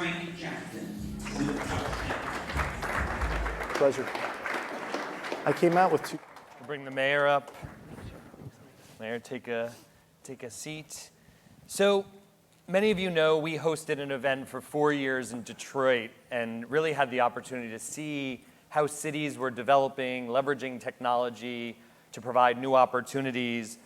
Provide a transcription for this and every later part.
Frank Jackson with our Pleasure. I came out with two. We'll bring the mayor up. Mayor, take a seat. So many of you know we hosted an event for 4 years in Detroit and really had the opportunity to see how cities were developing, leveraging technology to provide new opportunities.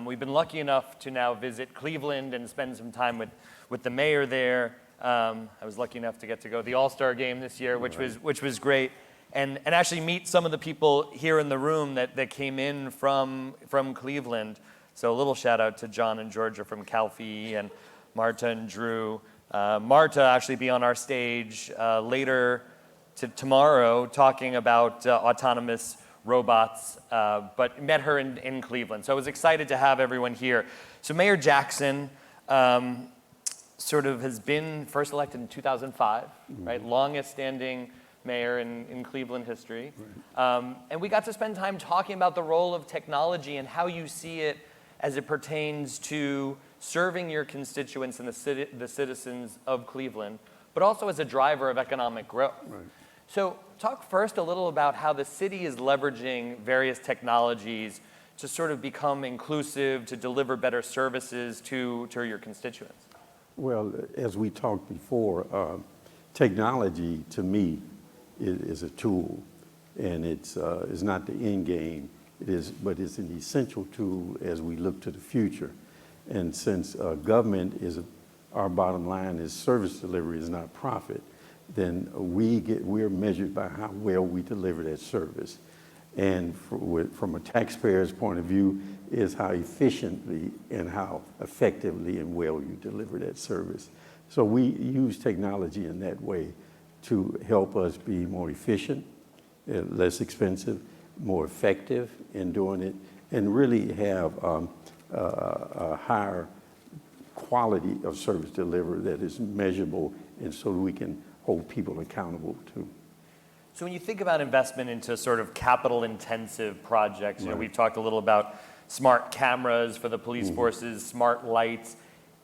We've been lucky enough to now visit Cleveland and spend some time with the mayor there. I was lucky enough to get to go to the All-Star game this year, which was great. And actually meet some of the people here in the room that came in from Cleveland. So a little shout out to John and Georgia from CalFE and Marta and Drew. Marta actually be on our stage later tomorrow talking about autonomous robots, but met her in Cleveland. So I was excited to have everyone here. So Mayor Jackson sort of has been first elected in 2005, right? Longest standing mayor in Cleveland history. Right. And we got to spend time talking about the role of technology and how you see it as it pertains to serving your constituents and the citizens of Cleveland, but also as a driver of economic growth. Right. So talk first a little about how the city is leveraging various technologies to sort of become inclusive, to deliver better services to your constituents. Well, as we talked before, technology to me is a tool, and it's not the end game. But it's an essential tool as we look to the future. And since government our bottom line is service delivery is not profit, then we're measured by how well we deliver that service. And from a taxpayer's point of view, is how efficiently and how effectively and well you deliver that service. So we use technology in that way to help us be more efficient, less expensive, more effective in doing it, and really have a higher quality of service delivery that is measurable, and so we can hold people accountable too. So when you think about investment into sort of capital-intensive projects, you know, we've talked a little about smart cameras for the police forces, smart lights.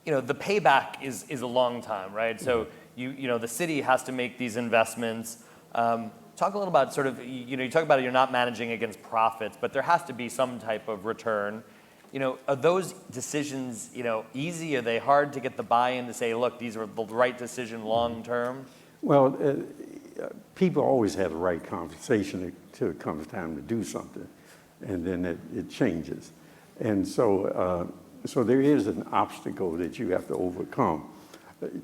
You know, the payback is a long time, right? So you know, the city has to make these investments. Talk a little about sort of, you know, you talk about it, you're not managing against profits, but there has to be some type of return. You know, are those decisions, you know, easy? Are they hard to get the buy-in to say, look, these are the right decision long term? Well, people always have the right conversation until it comes time to do something, and then it changes. And so there is an obstacle that you have to overcome.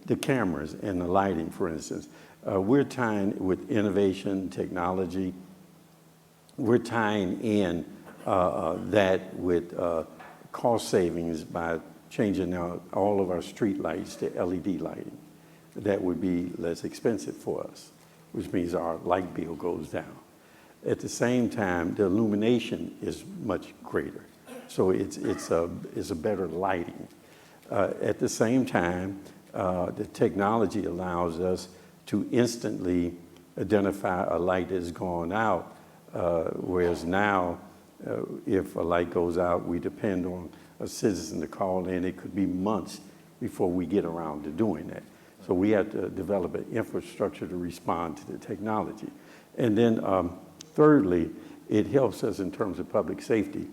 The cameras and the lighting, for instance. We're tying with innovation, technology. We're tying in that with cost savings by changing out all of our street lights to LED lighting. That would be less expensive for us, which means our light bill goes down. At the same time, the illumination is much greater. So it's a better lighting. At the same time, the technology allows us to instantly identify a light that's gone out, whereas now, if a light goes out, we depend on a citizen to call in. It could be months before we get around to doing that. So we have to develop an infrastructure to respond to the technology. And then thirdly, it helps us in terms of public safety,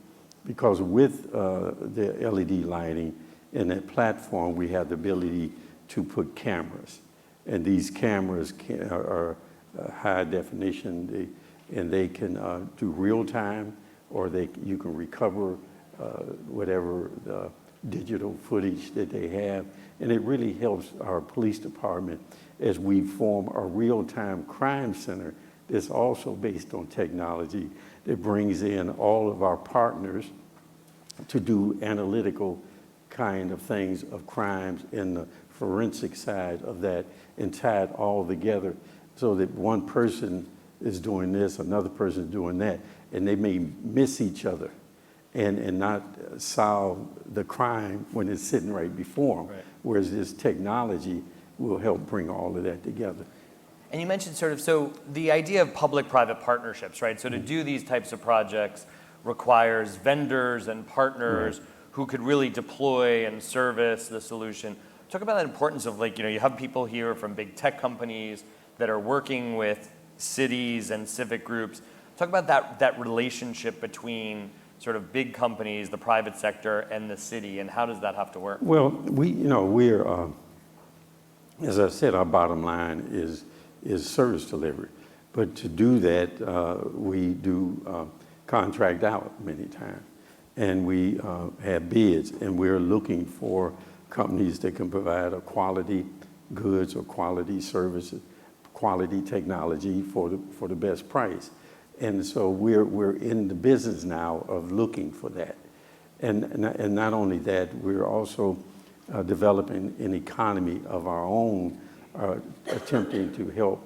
because with the LED lighting and that platform, we have the ability to put cameras. And these cameras are high definition, and they can do real time, or you can recover whatever the digital footage that they have. And it really helps our police department as we form a real-time crime center that's also based on technology that brings in all of our partners to do analytical kind of things of crimes in the forensic side of that, and tie it all together so that one person is doing this, another person is doing that, and they may miss each other and not solve the crime when it's sitting right before them. Right. Whereas this technology will help bring all of that together. And you mentioned sort of, so the idea of public-private partnerships, right? So to do these types of projects requires vendors and partners who could really deploy and service the solution. Talk about that importance of like, you have people here from big tech companies that are working with cities and civic groups. Talk about that relationship between sort of big companies, the private sector, and the city, and how does that have to work? Well, we're, as I said, our bottom line is service delivery. But to do that, we do contract out many times. And we have bids, and we're looking for companies that can provide a quality goods or quality services, quality technology for the best price. And so we're in the business now of looking for that. And not only that, we're also developing an economy of our own, attempting to help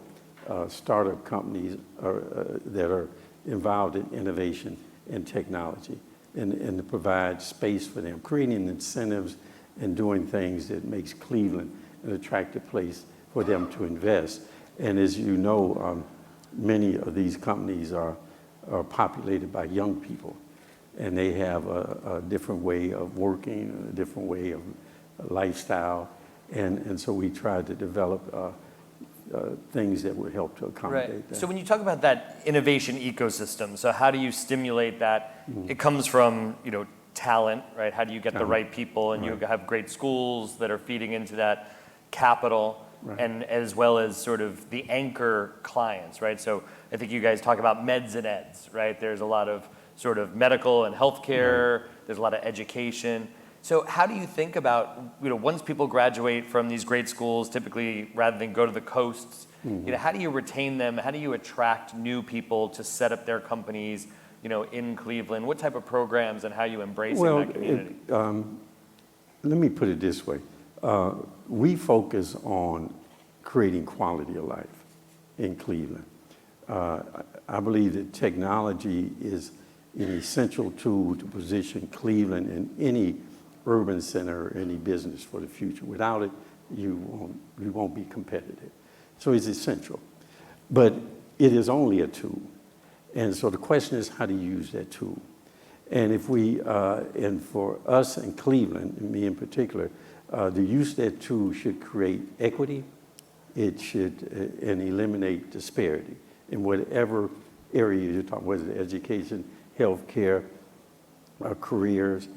startup companies that are involved in innovation and technology, and to provide space for them, creating incentives and doing things that makes Cleveland an attractive place for them to invest. And as you know, many of these companies are populated by young people, and they have a different way of working, a different way of lifestyle, and so we try to develop things that would help to accommodate that. So when you talk about that innovation ecosystem, so how do you stimulate that? It comes from talent, right? How do you get the right people, and you have great schools that are feeding into that capital, and as well as sort of the anchor clients, right? So I think you guys talk about meds and eds, right? There's a lot of sort of medical and healthcare. There's a lot of education. So how do you think about, once people graduate from these great schools, typically rather than go to the coasts, how do you retain them? How do you attract new people to set up their companies, in Cleveland? What type of programs and how you embrace that community? Let me put it this way. We focus on creating quality of life in Cleveland. I believe that technology is an essential tool to position Cleveland in any urban center or any business for the future. Without it, you won't be competitive. So it's essential. But it is only a tool. And so the question is, how to use that tool? And if and for us in Cleveland, and me in particular, the use of that tool should create equity. It should and eliminate disparity in whatever area you're talking, whether it's education, healthcare, careers,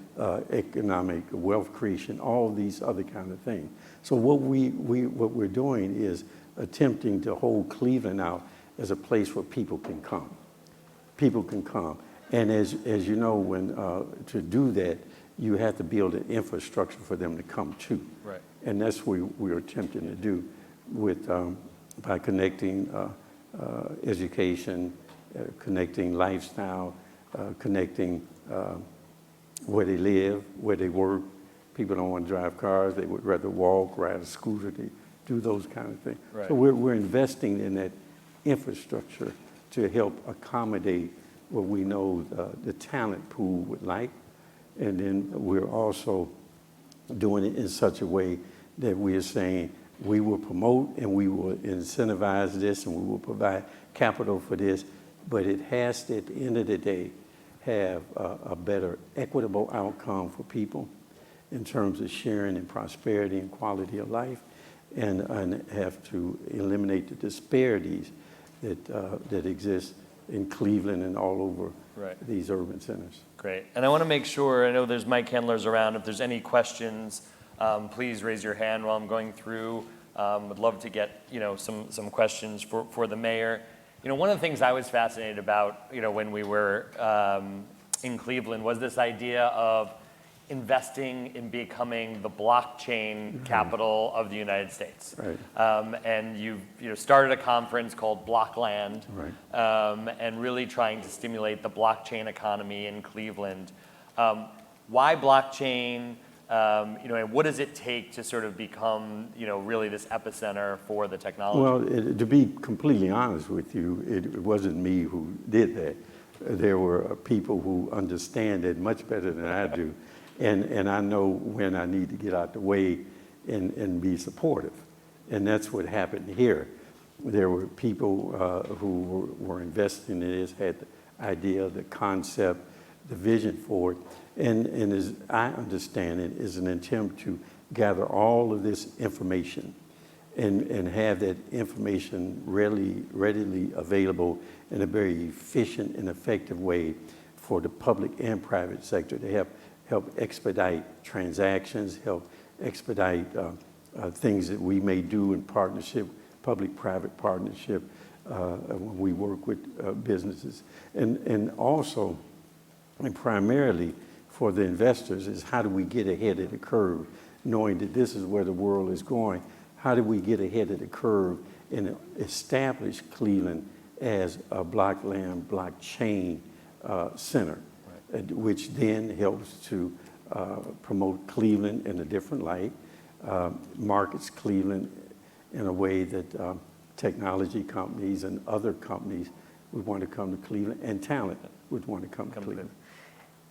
economic wealth creation, all these other kind of things. So what we're doing is attempting to hold Cleveland out as a place where people can come. People can come. And as you know, to do that, you have to build an infrastructure for them to come to. Right. And that's what we're attempting to do with by connecting education, connecting lifestyle, connecting where they live, where they work. People don't want to drive cars. They would rather walk, ride a scooter, they do those kind of things. Right. So we're investing in that infrastructure to help accommodate what we know the talent pool would like. And then we're also doing it in such a way that we are saying we will promote and we will incentivize this and we will provide capital for this, but it has to, at the end of the day, have a better equitable outcome for people in terms of sharing and prosperity and quality of life, and have to eliminate the disparities that exist in Cleveland and all over these urban centers. Great. And I want to make sure, I know there's mic handlers around. If there's any questions, please raise your hand while I'm going through. Would love to get some questions for the mayor. One of the things I was fascinated about when we were in Cleveland was this idea of investing in becoming the blockchain capital of the United States. Right. And you've started a conference called Blockland, Right. and really trying to stimulate the blockchain economy in Cleveland. Why blockchain? And what does it take to sort of become, really this epicenter for the technology? Well, to be completely honest with you, it wasn't me who did that. There were people who understand it much better than I do. And I know when I need to get out the way and be supportive. And that's what happened here. There were people who were investing in this, had the idea, the concept, the vision for it. And as I understand it, is an attempt to gather all of this information and have that information readily available in a very efficient and effective way for the public and private sector to help expedite transactions, help expedite things that we may do in partnership, public-private partnership, when we work with businesses. And also, and primarily for the investors, is how do we get ahead of the curve, knowing that this is where the world is going. How do we get ahead of the curve and establish Cleveland as a blockland, blockchain center, which then helps to promote Cleveland in a different light, markets Cleveland in a way that technology companies and other companies would want to come to Cleveland, and talent would want to come to Cleveland.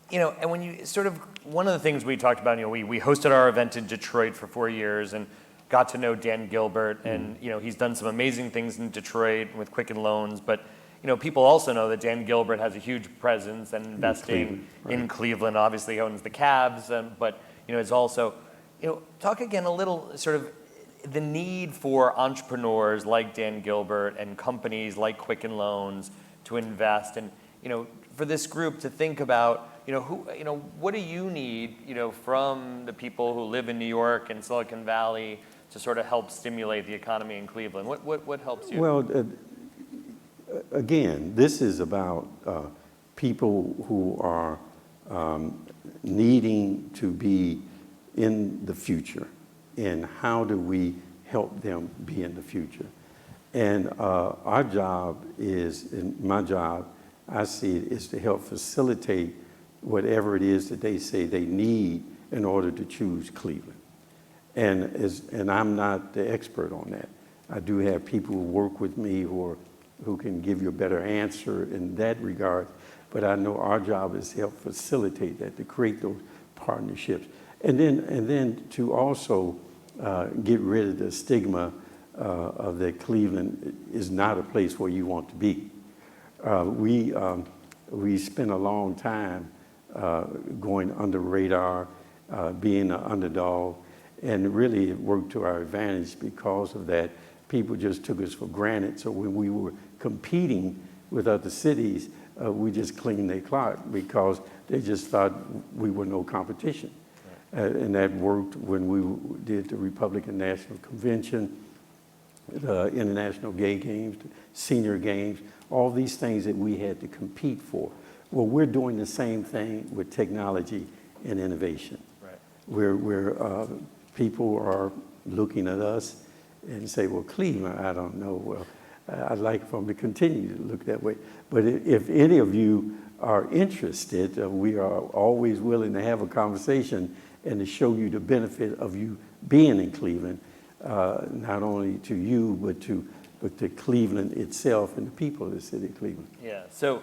You know, and when you sort of, one of the things we talked about, you know, we hosted our event in Detroit for 4 years and got to know Dan Gilbert, and you know, he's done some amazing things in Detroit with Quicken Loans, but you know, people also know that Dan Gilbert has a huge presence and investing in Cleveland. Obviously, he owns the Cavs, but you know, it's also, you know, talk again a little sort of the need for entrepreneurs like Dan Gilbert and companies like Quicken Loans to invest, and you know, for this group to think about, you know, who, you know, what do you need, you know, from the people who live in New York and Silicon Valley to sort of help stimulate the economy in Cleveland? What helps you? Well, again, this is about people who are needing to be in the future, and how do we help them be in the future? And our job is, and my job, I see it, is to help facilitate whatever it is that they say they need in order to choose Cleveland. And I'm not the expert on that. I do have people who work with me who can give you a better answer in that regard, but I know our job is to help facilitate that, to create those partnerships. And then to also get rid of the stigma of that Cleveland is not a place where you want to be. We spent a long time going under radar, being an underdog, and really it worked to our advantage because of that. People just took us for granted. So when we were competing with other cities, we just cleaned their clock because they just thought we were no competition. And that worked when we did the Republican National Convention, the International Gay Games, the Senior Games, all these things that we had to compete for. Well, we're doing the same thing with technology and innovation. Right. Where people are looking at us and say, well, Cleveland, I don't know. Well, I'd like for them to continue to look that way. But if any of you are interested, we are always willing to have a conversation and to show you the benefit of you being in Cleveland, not only to you, but to Cleveland itself and the people of the city of Cleveland. Yeah, so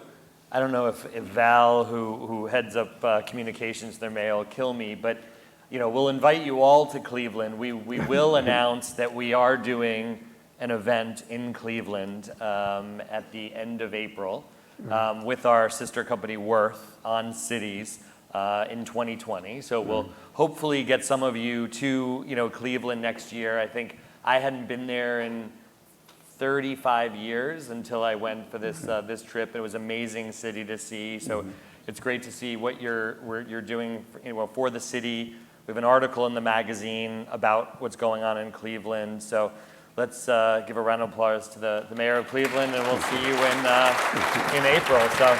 I don't know if Val, who heads up communications there, may will kill me, but you know, we'll invite you all to Cleveland. We will announce that we are doing an event in Cleveland at the end of April with our sister company Worth on Cities in 2020. So we'll hopefully get some of you to, you know, Cleveland next year. I think I hadn't been there in 35 years until I went for this this trip. It was an amazing city to see. So it's great to see what you're doing for the city. We have an article in the magazine about what's going on in Cleveland. So let's give a round of applause to the mayor of Cleveland, and we'll see you in April. So.